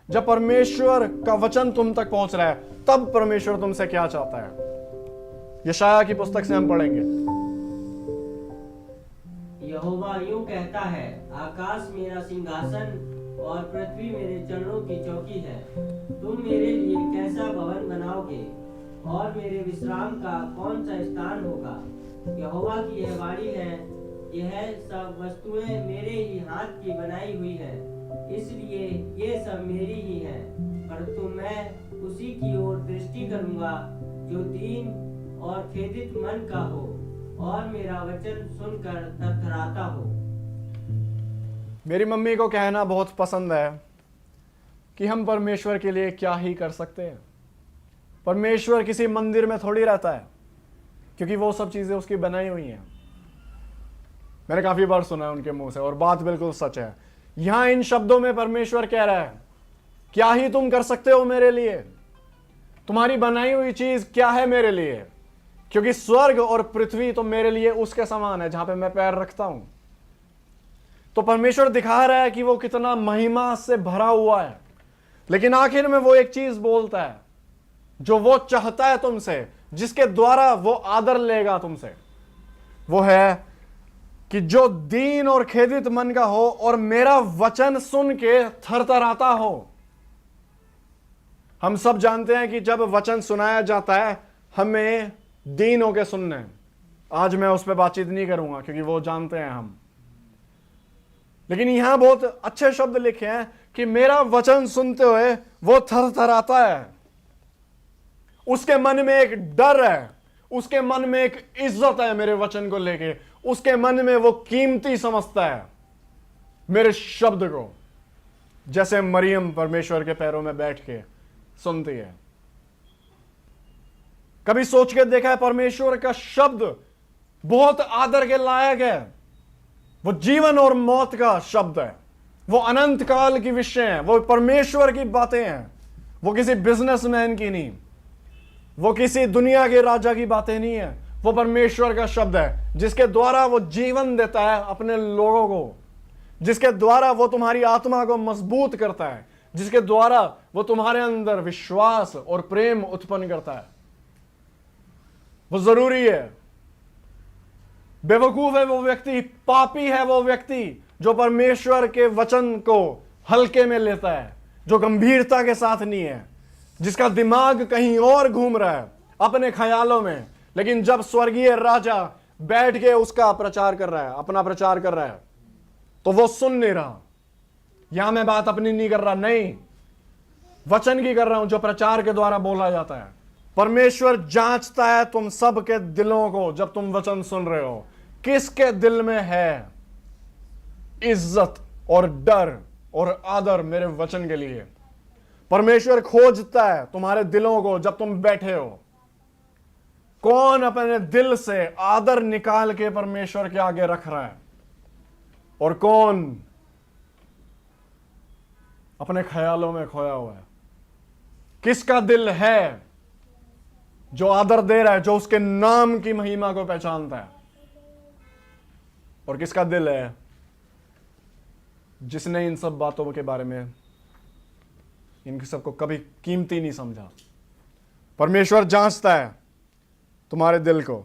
जब परमेश्वर का वचन तुम तक पहुंच रहा है, तब परमेश्वर तुमसे क्या चाहता है। यशाया की पुस्तक से हम पढ़ेंगे। यहोवा यूं कहता है, आकाश मेरा सिंहासन और पृथ्वी मेरे चरणों की चौकी है। तुम मेरे लिए कैसा भवन बनाओगे और मेरे विश्राम का कौन सा स्थान होगा। यहोवा की यह वाणी है, यह सब वस्तुएं मेरे ही हाथ की बनाई हुई है, इसलिए ये सब मेरी ही है। परंतु मैं उसी की ओर दृष्टि करूंगा जो दीन और खेदित मन का हो और मेरा वचन सुनकर थरथराता हो। मेरी मम्मी को कहना बहुत पसंद है कि हम परमेश्वर के लिए क्या ही कर सकते हैं। परमेश्वर किसी मंदिर में थोड़ी रहता है, क्योंकि वो सब चीजें उसकी बनाई हुई हैं। मैंने काफी बार सुना है उनके मुंह से, और बात बिल्कुल सच है। यहां इन शब्दों में परमेश्वर कह रहा है, क्या ही तुम कर सकते हो मेरे लिए। तुम्हारी बनाई हुई चीज क्या है मेरे लिए, क्योंकि स्वर्ग और पृथ्वी तो मेरे लिए उसके समान है जहां पे मैं पैर रखता हूं। तो परमेश्वर दिखा रहा है कि वो कितना महिमा से भरा हुआ है, लेकिन आखिर में वो एक चीज बोलता है जो वो चाहता है तुमसे, जिसके द्वारा वो आदर लेगा तुमसे। वो है कि जो दीन और खेदित मन का हो और मेरा वचन सुन के थरथराता हो। हम सब जानते हैं कि जब वचन सुनाया जाता है, हमें दीन होके सुनने हैं। आज मैं उस पर बातचीत नहीं करूंगा, क्योंकि वो जानते हैं हम। लेकिन यहां बहुत अच्छे शब्द लिखे हैं कि मेरा वचन सुनते हुए वो थरथराता है। उसके मन में एक डर है, उसके मन में एक इज्जत है मेरे वचन को लेके। उसके मन में वो कीमती समझता है मेरे शब्द को, जैसे मरियम परमेश्वर के पैरों में बैठ के सुनती है। कभी सोच के देखा है, परमेश्वर का शब्द बहुत आदर के लायक है। वो जीवन और मौत का शब्द है, वो अनंत काल की विषय है, वो परमेश्वर की बातें हैं। वो किसी बिजनेसमैन की नहीं, वो किसी दुनिया के राजा की बातें नहीं है। वो परमेश्वर का शब्द है, जिसके द्वारा वो जीवन देता है अपने लोगों को, जिसके द्वारा वो तुम्हारी आत्मा को मजबूत करता है, जिसके द्वारा वो तुम्हारे अंदर विश्वास और प्रेम उत्पन्न करता है। वो जरूरी है। बेवकूफ है वो व्यक्ति, पापी है वो व्यक्ति जो परमेश्वर के वचन को हल्के में लेता है, जो गंभीरता के साथ नहीं है, जिसका दिमाग कहीं और घूम रहा है अपने ख्यालों में। लेकिन जब स्वर्गीय राजा बैठ के उसका प्रचार कर रहा है, अपना प्रचार कर रहा है, तो वो सुन नहीं रहा। यहां मैं बात अपनी नहीं कर रहा, नहीं, वचन की कर रहा हूं जो प्रचार के द्वारा बोला जाता है। परमेश्वर जांचता है तुम सब के दिलों को। जब तुम वचन सुन रहे हो, किसके दिल में है इज्जत और डर और आदर मेरे वचन के लिए। परमेश्वर खोजता है तुम्हारे दिलों को। जब तुम बैठे हो, कौन अपने दिल से आदर निकाल के परमेश्वर के आगे रख रहा है, और कौन अपने ख्यालों में खोया हुआ है। किसका दिल है जो आदर दे रहा है, जो उसके नाम की महिमा को पहचानता है, और किसका दिल है जिसने इन सब बातों के बारे में, इन सबको कभी कीमती नहीं समझा। परमेश्वर जांचता है तुम्हारे दिल को।